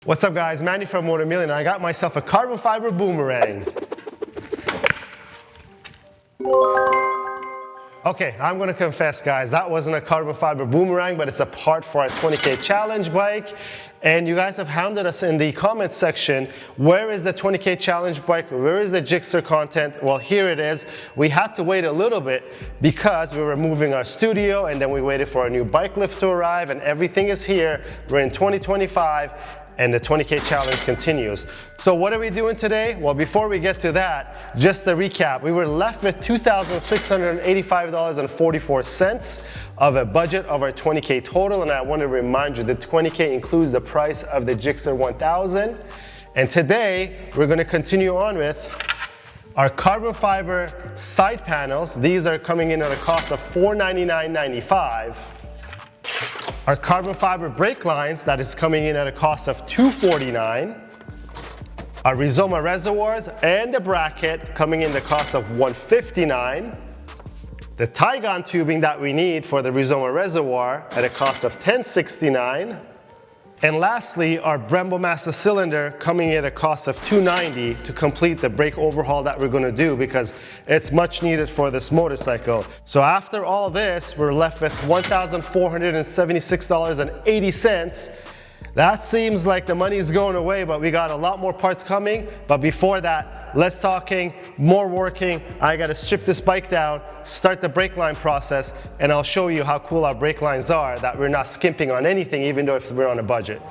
What's up guys, Manny from Motor Million. I got myself a carbon fiber boomerang. Okay, I'm gonna confess guys, that wasn't a carbon fiber boomerang, but it's a part for our 20K challenge bike. And you guys have hounded us in the comments section, where is the 20K challenge bike? Where is the Gixxer content? Well, here it is. We had to wait a little bit because we were moving our studio and then we waited for our new bike lift to arrive and everything is here. We're in 2025. And the 20K challenge continues. So what are we doing today? Well, before we get to that, just a recap. We were left with $2,685.44 of a budget of our 20K total. And I want to remind you, the 20K includes the price of the Gixxer 1000. And today, we're going to continue on with our carbon fiber side panels. These are coming in at a cost of $499.95. Our carbon fiber brake lines, that is coming in at a cost of $249. Our Rizoma reservoirs and the bracket coming in the cost of $159. The Tygon tubing that we need for the Rizoma reservoir at a cost of $1069. And lastly, our Brembo master cylinder coming at a cost of $290 to complete the brake overhaul that we're going to do because it's much needed for this motorcycle. So after all this, we're left with $1,476.80. That seems like the money is going away, but we got a lot more parts coming. But before that, less talking, more working. I got to strip this bike down, start the brake line process, and I'll show you how cool our brake lines are, that we're not skimping on anything, even though if we're on a budget.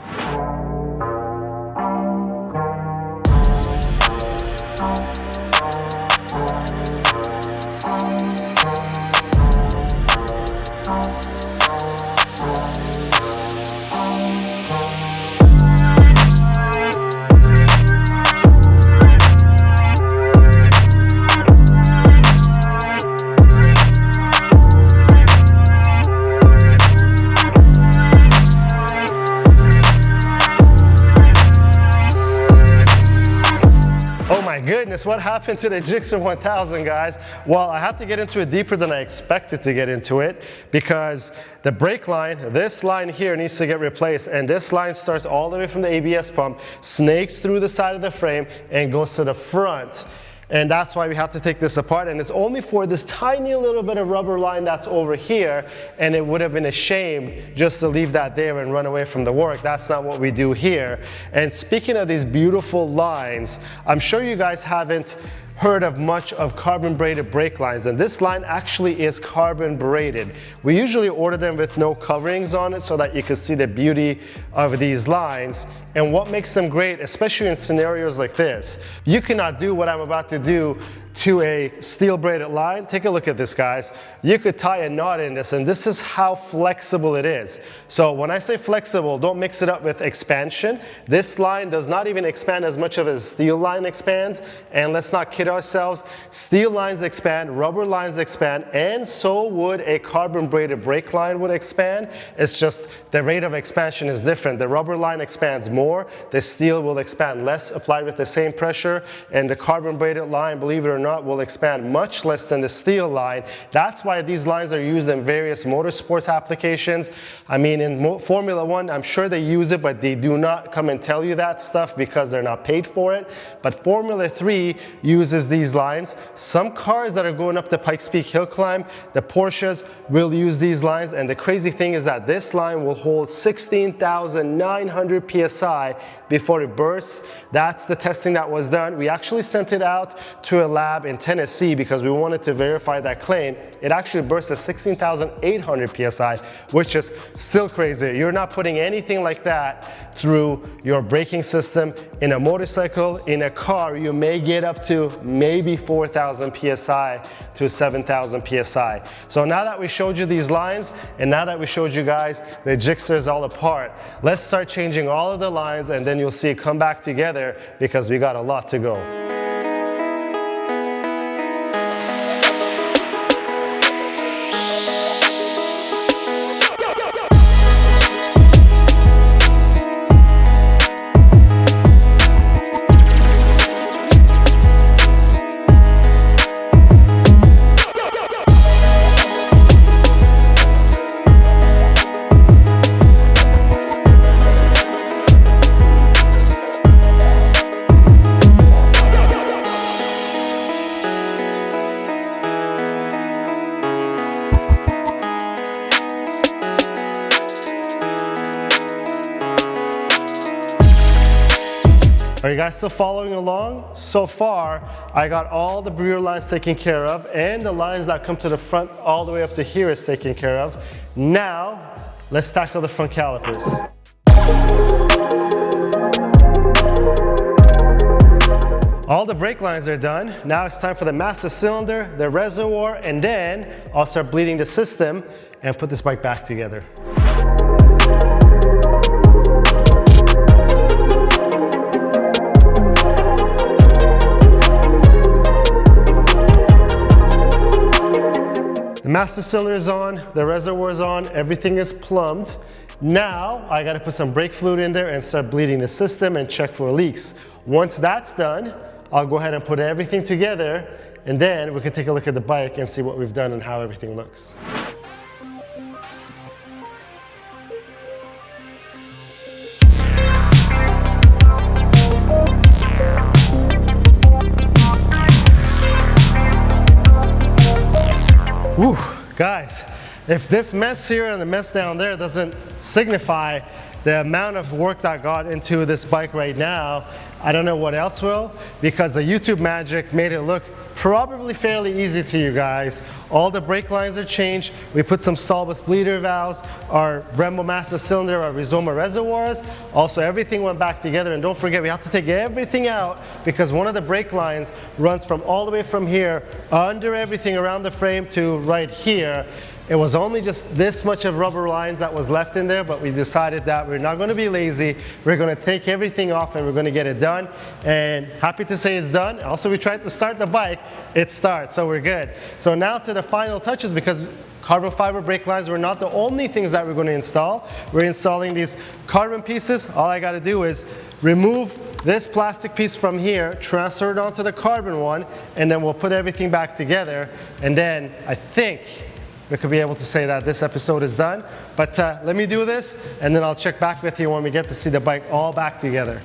Goodness, what happened to the Gixxer 1000, guys? Well, I have to get into it deeper than I expected to get into it because the brake line, this line here needs to get replaced, and this line starts all the way from the ABS pump, snakes through the side of the frame, and goes to the front. And that's why we have to take this apart, and it's only for this tiny little bit of rubber line that's over here, and it would have been a shame just to leave that there and run away from the work. That's not what we do here. And speaking of these beautiful lines, I'm sure you guys haven't heard of much of carbon braided brake lines, and this line actually is carbon braided. We usually order them with no coverings on it so that you can see the beauty of these lines. And what makes them great, especially in scenarios like this, you cannot do what I'm about to do to a steel braided line. Take a look at this, guys. You could tie a knot in this, and this is how flexible it is. So when I say flexible, don't mix it up with expansion. This line does not even expand as much as a steel line expands, and let's not kid ourselves. Steel lines expand, rubber lines expand, and so would a carbon braided brake line would expand. It's just the rate of expansion is different. The rubber line expands more, the steel will expand less applied with the same pressure, and the carbon braided line, believe it or not, will expand much less than the steel line. That's why these lines are used in various motorsports applications. I mean, in Formula One, I'm sure they use it, but they do not come and tell you that stuff because they're not paid for it. But Formula 3 uses these lines. Some cars that are going up the Pikes Peak hill climb, the Porsches, will use these lines. And the crazy thing is that this line will hold 16,900 PSI before it bursts. That's the testing that was done. We actually sent it out to a lab in Tennessee because we wanted to verify that claim. It actually burst at 16,800 PSI, which is still crazy. You're not putting anything like that through your braking system. In a motorcycle, in a car, you may get up to maybe 4,000 PSI to 7,000 PSI. So now that we showed you these lines, and now that we showed you guys the Gixxer is all apart, let's start changing all of the lines, and then you'll see it come back together because we got a lot to go. Are you guys still following along? So far, I got all the rear lines taken care of, and the lines that come to the front all the way up to here is taken care of. Now, let's tackle the front calipers. All the brake lines are done. Now it's time for the master cylinder, the reservoir, and then I'll start bleeding the system and put this bike back together. The master cylinder is on, the reservoir is on, everything is plumbed. Now I gotta put some brake fluid in there and start bleeding the system and check for leaks. Once that's done, I'll go ahead and put everything together, and then we can take a look at the bike and see what we've done and how everything looks. Whew, guys, if this mess here and the mess down there doesn't signify the amount of work that got into this bike right now, I don't know what else will, because the YouTube magic made it look probably fairly easy to you guys. All the brake lines are changed. We put some stall-bus bleeder valves, our Brembo master cylinder, our Rizoma reservoirs. Also, everything went back together, and don't forget, we have to take everything out because one of the brake lines runs from all the way from here, under everything around the frame to right here. It was only just this much of rubber lines that was left in there, but we decided that we're not gonna be lazy. We're gonna take everything off and we're gonna get it done. And happy to say it's done. Also, we tried to start the bike, it starts, so we're good. So now to the final touches, because carbon fiber brake lines were not the only things that we're gonna install. We're installing these carbon pieces. All I gotta do is remove this plastic piece from here, transfer it onto the carbon one, and then we'll put everything back together. And then I think we could be able to say that this episode is done. But let me do this, and then I'll check back with you when we get to see the bike all back together.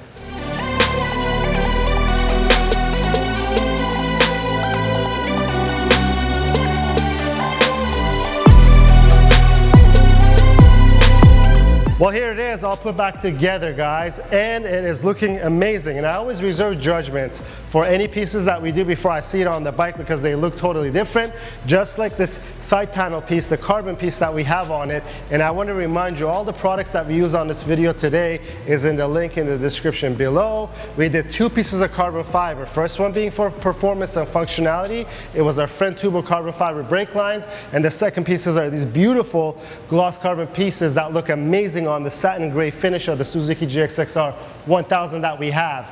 Well, here it is, all put back together, guys, and it is looking amazing. And I always reserve judgment for any pieces that we do before I see it on the bike because they look totally different, just like this side panel piece, the carbon piece that we have on it. And I want to remind you, all the products that we use on this video today is in the link in the description below. We did 2 pieces of carbon fiber. First one being for performance and functionality. It was our front tubal carbon fiber brake lines. And the second pieces are these beautiful gloss carbon pieces that look amazing on the satin gray finish of the Suzuki GSX-R 1000 that we have.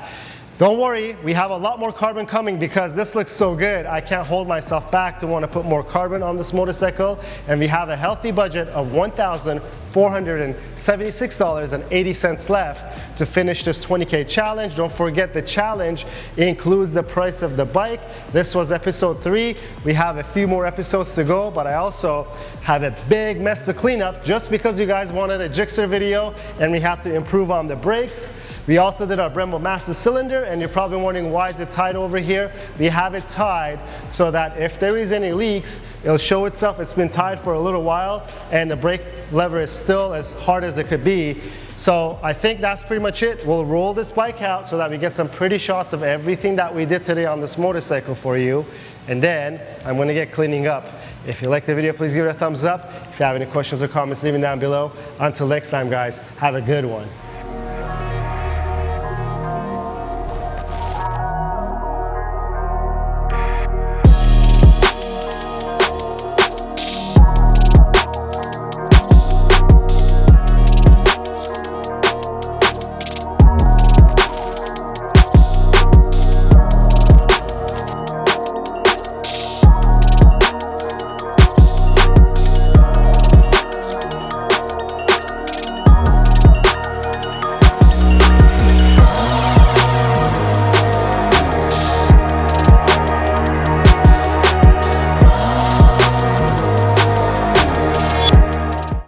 Don't worry, we have a lot more carbon coming because this looks so good. I can't hold myself back to want to put more carbon on this motorcycle, and we have a healthy budget of $1,476.80 left to finish this 20K challenge. Don't forget, the challenge includes the price of the bike. This was episode 3. We have a few more episodes to go, but I also have a big mess to clean up just because you guys wanted a Gixxer video and we have to improve on the brakes. We also did our Brembo master cylinder, and you're probably wondering why is it tied over here. We have it tied so that if there is any leaks, it'll show itself. It's been tied for a little while and the brake lever is still as hard as it could be. So I think that's pretty much it. We'll roll this bike out so that we get some pretty shots of everything that we did today on this motorcycle for you. And then I'm gonna get cleaning up. If you like the video, please give it a thumbs up. If you have any questions or comments, leave them down below. Until next time, guys, have a good one.